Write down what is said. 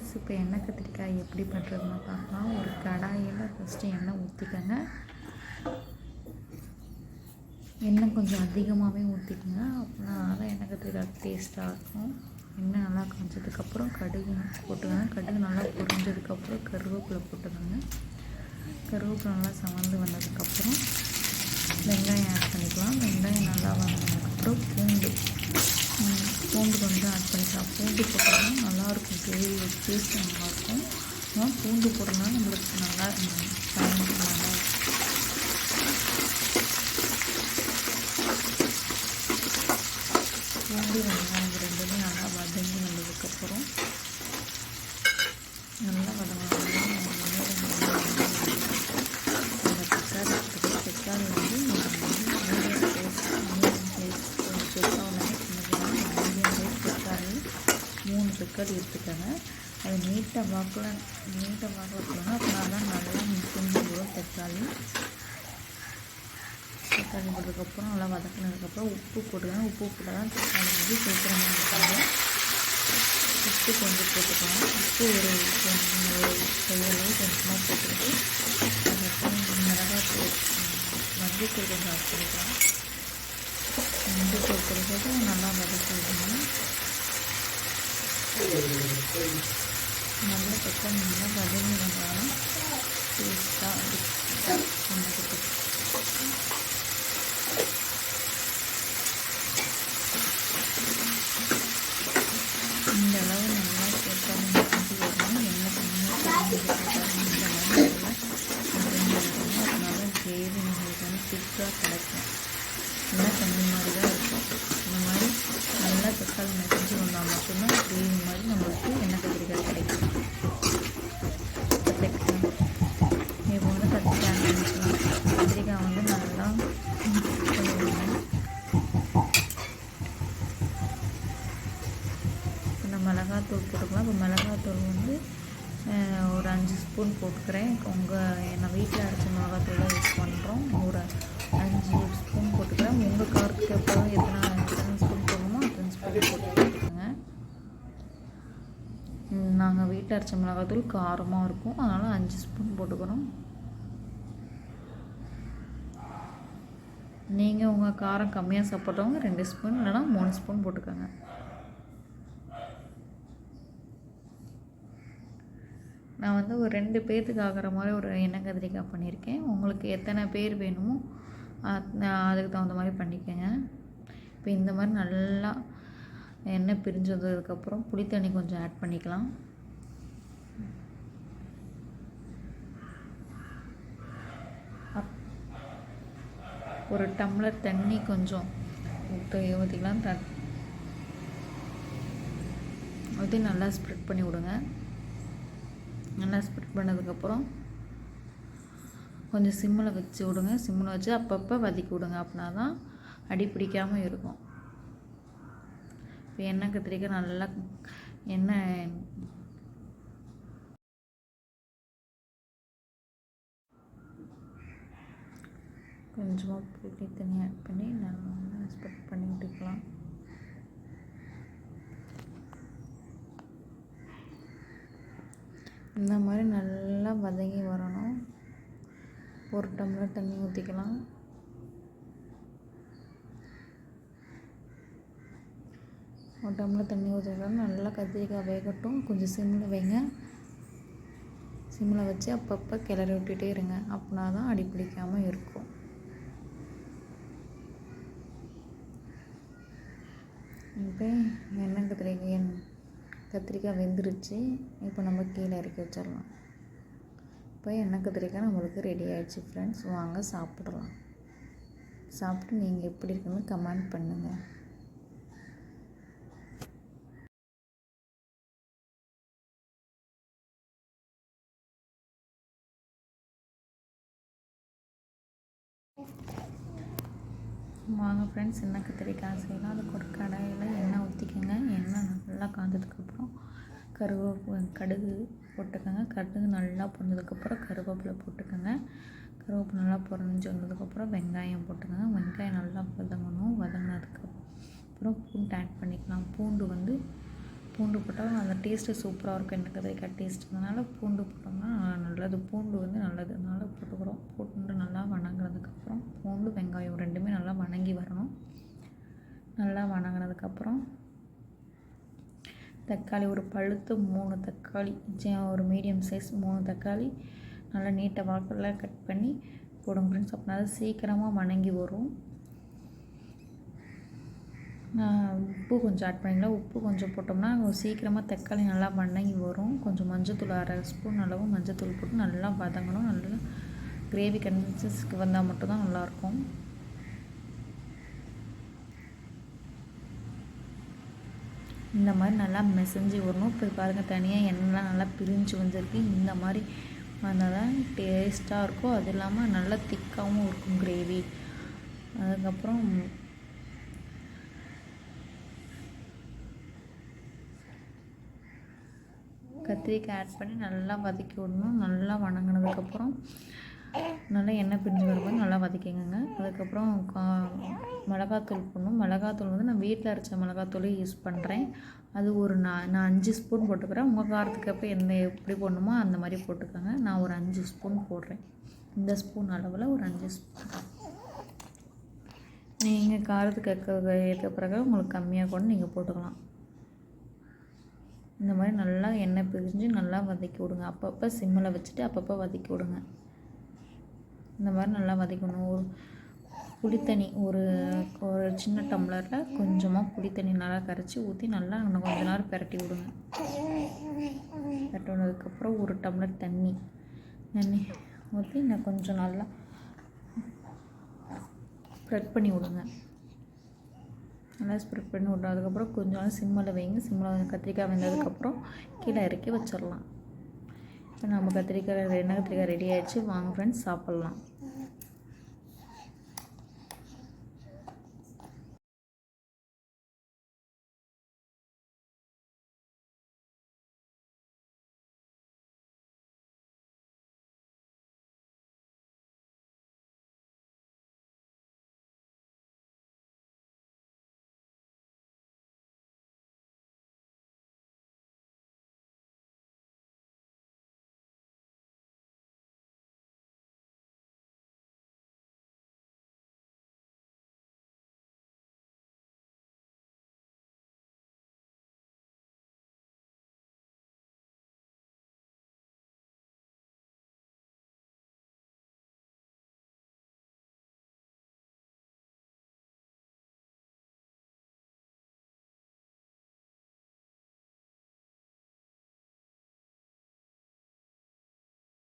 Friends, இப்போ எண்ணெய் கத்திரிக்காய் எப்படி பண்ணுறதுன்னு பார்க்கலாம். ஒரு கடாயில் ஃபஸ்ட்டு எண்ணெய் ஊற்றிக்கங்க. எண்ணெய் கொஞ்சம் அதிகமாகவே ஊற்றிக்கங்க, அப்படின்னா தான் எண்ணெய் கத்திரிக்காய் டேஸ்ட்டாக இருக்கும். எண்ணெய் நல்லா காய்ஞ்சதுக்கப்புறம் கடுகு போட்டுக்கோங்க. கடுகு நல்லா பொரிஞ்சதுக்கப்புறம் கருவேப்பிலை போட்டுக்கோங்க. கருவேப்பிலை நல்லா சமந்து வந்ததுக்கப்புறம் வெங்காயம் ஆட் பண்ணிக்கலாம். வெங்காயம் நல்லா வந்ததுக்கப்புறம் பூண்டு கொஞ்சம் ஆட் பண்ணிக்கலாம். பூண்டு போட்டோம்னா நல்லாயிருக்கும், டேஸ்ட் நல்லாயிருக்கும். ஆனால் பூண்டு போடுறதுனால நம்மளுக்கு நல்லா நல்லாயிருக்கும். பூண்டு வெங்காயம் ரெண்டுமே நல்லா வதங்கி வந்ததுக்கப்புறம் நல்லா வதங்கினா அந்த தக்காளி இருக்குது. தக்காளி வந்து மீடியம் சைஸ் கொஞ்சம் பெருசாக மீடியம் சைஸ் தக்காளி 3 தக்காளி எடுத்துக்கோங்க. அது நீட்டாக வாக்கில் வைக்கணும். அப்படின்னா தான் நல்லா மிக்சிங் வரும். தக்காளி போட்டதுக்கப்புறம் நல்லா வதக்கினதுக்கப்புறம் உப்பு போட்டுக்கலாம். உப்பு போட்டால் தான் தக்காளி வந்து சீக்கிரமாக இருக்காங்க. உப்பு கொஞ்சம் போட்டுக்கலாம். உப்பு ஒரு கையளவு கொஞ்சமாக போட்டுக்கிட்டு அதுக்கப்புறம் மிளகாத்தூள் மஞ்சத்தூள் கொஞ்சம் ஆட் பண்ணிக்கலாம். மஞ்சத்தூள் போடுறது நல்லா வதக்கிடணும். நல்லா தக்காளி நல்லா வதங்கி வந்தாலும் டேஸ்ட்டாக இருக்கும். இந்த அளவு நல்லா தக்காளி மசிஞ்சு வரணும். எண்ணெய் தண்ணியாக இந்த மாதிரி நல்லா மசிஞ்சு வரணும். அதனால கிரேவி நம்மளுக்கு வந்து திக்காக கிடைக்கும். நல்லா தண்ணி மாதிரி தான் இருக்கும். இந்த மாதிரி நல்லா தக்காளி மசிஞ்சு வந்தால் மட்டும்தான் கிரேவி மாதிரி நம்மளுக்கு எண்ணெய் கத்திரிக்காய் கிடைக்கும். இப்போ வந்து கத்திரிக்காய் நினைக்கலாம். கத்திரிக்காய் வந்து நல்லா மிளகாத்தூள் போட்டுக்கலாம். இப்போ மிளகாத்தூள் வந்து ஒரு 5 ஸ்பூன் போட்டுக்கிறேன். நான் வீட்டில் அரைச்ச மிளகாத்தூள் தான் யூஸ் பண்ணுறோம். ஒரு 5 ஸ்பூன் போட்டுக்கிறேன். உங்கள் காரத்துக்கு எப்போதும் எத்தனை ஸ்பூன் போடணுமோ அத்தனை ஸ்பூன் போட்டுக்கோங்க. நாங்கள் வீட்டில் அரைச்ச மிளகாத்தூள் காரமாக இருக்கும், அதனால் 5 ஸ்பூன் போட்டுக்கிறோம். நீங்கள் உங்கள் காரம் கம்மியாக சாப்பிட்றவங்க 2 ஸ்பூன் இல்லைனா 3 ஸ்பூன் போட்டுக்கோங்க. நான் வந்து ஒரு 2 பேர்த்துக்கு ஆகிற மாதிரி ஒரு எண்ணெய் கத்திரிக்காய் பண்ணியிருக்கேன். உங்களுக்கு எத்தனை பேர் வேணுமோ அதுக்கு தகுந்த மாதிரி பண்ணிக்கோங்க. இப்போ இந்த மாதிரி நல்லா எண்ணெய் பிரிஞ்சு வந்ததுக்கப்புறம் புளி தண்ணி கொஞ்சம் ஆட் பண்ணிக்கலாம். ஒரு டம்ளர் தண்ணி கொஞ்சம் ஊற்றிக்கலாம். ஊற்றி நல்லா ஸ்ப்ரெட் பண்ணி விடுங்க. நல்லா ஸ்ப்ரெட் பண்ணதுக்கப்புறம் கொஞ்சம் சிம்மில் வச்சு விடுங்க. சிம்மில் வச்சு அப்பப்போ வதக்கி விடுங்க. அப்படின்னா தான் அடி பிடிக்காமல் இருக்கும். இப்போ எண்ணெய் கத்திரிக்காய் நல்லா எண்ணெய் கொஞ்சமாக புளி தண்ணி ஆட் பண்ணி நல்லா ஸ்ப்ரெட் பண்ணி விட்டுக்கலாம். இந்த மாதிரி நல்லா வதங்கி வரணும். ஒரு டம்ளர் தண்ணி ஊற்றிக்கலாம். ஒரு டம்ளர் தண்ணி ஊற்றிக்கலாம். நல்லா கத்திரிக்காய் வேகட்டும். கொஞ்சம் சிம்மில் வைங்க. சிம்மில் வச்சு அப்பப்போ கிளறி விட்டுட்டே இருங்க. அப்படின்னா தான் அடி பிடிக்காமல் இருக்கும். இப்போ எண்ணெய் கத்திரிக்காய் வெந்துருச்சு. இப்போ நம்ம கீழே இறக்கி வச்சிடலாம். இப்போ எண்ணெய் கத்திரிக்காய் நம்மளுக்கு ரெடி ஆகிடுச்சு. ஃப்ரெண்ட்ஸ், வாங்க சாப்பிடலாம். சாப்பிட்டு நீங்கள் எப்படி இருக்குன்னு கமெண்ட் பண்ணுங்கள். வாங்க ஃப்ரெண்ட்ஸ், எண்ணெய் கத்திரிக்காய் செய்யலாம். அதுக்கு ஒரு கடாயில் எண்ணெய் ஊற்றிக்கோங்க. எண்ணெய் நல்லா காய்ஞ்சதுக்கப்புறம் கடுகு போட்டுக்கோங்க. கடுகு நல்லா பொரிஞ்சதுக்கப்புறம் கருவேப்பிலை போட்டுக்கோங்க. கருவேப்பிலை நல்லா பொரிஞ்சு வந்ததுக்கப்புறம் வெங்காயம் போட்டுக்கோங்க. வெங்காயம் நல்லா வதங்கணும். வதங்கினதுக்கப்புறம் பூண்டு ஆட் பண்ணிக்கலாம். பூண்டு வந்து பூண்டு போட்டால் அந்த டேஸ்ட்டு சூப்பராக இருக்கும். எனக்கு கத்திரிக்காய் டேஸ்ட் அதனால் பூண்டு போட்டோம்னா நல்லது. பூண்டு வந்து நல்லது, அதனால் போட்டுக்கிறோம். பூண்டு நல்லா வணங்கினதுக்கப்புறம் பூண்டு வெங்காயம் ரெண்டுமே நல்லா வணங்கி வரணும். நல்லா வணங்கினதுக்கப்புறம் தக்காளி ஒரு பழுத்து 3 தக்காளி, ஒரு மீடியம் சைஸ் 3 தக்காளி நல்லா நீட்டை வாக்கில் கட் பண்ணி போடுங்க ஃப்ரெண்ட்ஸ். அப்படின்னா அது சீக்கிரமாக வணங்கி வரும். உப்பு கொஞ்சம் ஆட் பண்ணிக்கலாம். உப்பு கொஞ்சம் போட்டோம்னா சீக்கிரமாக தக்காளி நல்லா வணங்கி வரும். கொஞ்சம் மஞ்சத்தூள் 1/2 ஸ்பூன் அளவு மஞ்சத்தூள் போட்டு நல்லா வதங்கணும். நல்லா கிரேவி கன்சிஸ்டன்சிக்கு வந்தால் மட்டும்தான் நல்லாயிருக்கும். இந்த மாதிரி நல்லா மெசஞ்சு வரணும். இப்போ பாருங்கள் தனியாக எண்ணெய்லாம் நல்லா பிரிஞ்சு வந்துருக்கு. இந்த மாதிரி வந்தால் தான் டேஸ்ட்டாக இருக்கும். அது இல்லாமல் நல்லா திக்காகவும் இருக்கும் கிரேவி. அதுக்கப்புறம் கத்திரிக்காய் ஆட் பண்ணி நல்லா வதக்கி விடணும். நல்லா வணங்கினதுக்கப்புறம் நல்லா எண்ணெய் பிரிஞ்சு வரும்போது நல்லா வதக்கிங்க. அதுக்கப்புறம் மிளகாத்தூள் போடணும். மிளகாத்தூள் வந்து நான் வீட்டில் அரைச்ச மிளகாத்தூளே யூஸ் பண்ணுறேன். அது ஒரு நான் 5 ஸ்பூன் போட்டுக்கிறேன். உங்கள் காரத்துக்கு அப்போ எப்படி போடணுமோ அந்த மாதிரி போட்டுக்கோங்க. நான் ஒரு 5 ஸ்பூன் போடுறேன். இந்த ஸ்பூன் அளவில் ஒரு 5 ஸ்பூன். நீங்கள் காரத்துக்கு ஏற்ற பிறகு உங்களுக்கு கம்மியாக கூட நீங்கள் போட்டுக்கலாம். இந்த மாதிரி நல்லா எண்ணெய் பிரிஞ்சு நல்லா வதக்கி விடுங்க. அப்பப்போ சிம்மில் வச்சுட்டு அப்பப்போ வதக்கி விடுங்க. இந்த மாதிரி நல்லா வதக்கணும். ஒரு புளித்தண்ணி ஒரு சின்ன டம்ளரில் கொஞ்சமாக புளித்தண்ணி நல்லா கரைச்சி ஊற்றி நல்லா இன்னும் கொஞ்ச நேரம் பிரட்டி விடுங்க. பிரட்டி விட்டதுக்கப்புறம் ஒரு டம்ளர் தண்ணி ஊற்றி இன்னும் கொஞ்சம் நல்லா ஸ்ப்ரெட் பண்ணி விடுங்க. நல்லா ஸ்ப்ரெட் பண்ணி விட்றோம். அதுக்கப்புறம் கொஞ்சம் நாள் சிம்மில் வைங்க. சிம்மில் கத்திரிக்காய் வெந்ததுக்கப்புறம் கீழே இறக்கி வச்சிடலாம். இப்போ நம்ம எண்ணெய் கத்திரிக்காய் ரெடி ஆகிடுச்சு. வாங்க ஃப்ரெண்ட்ஸ் சாப்பிட்லாம்.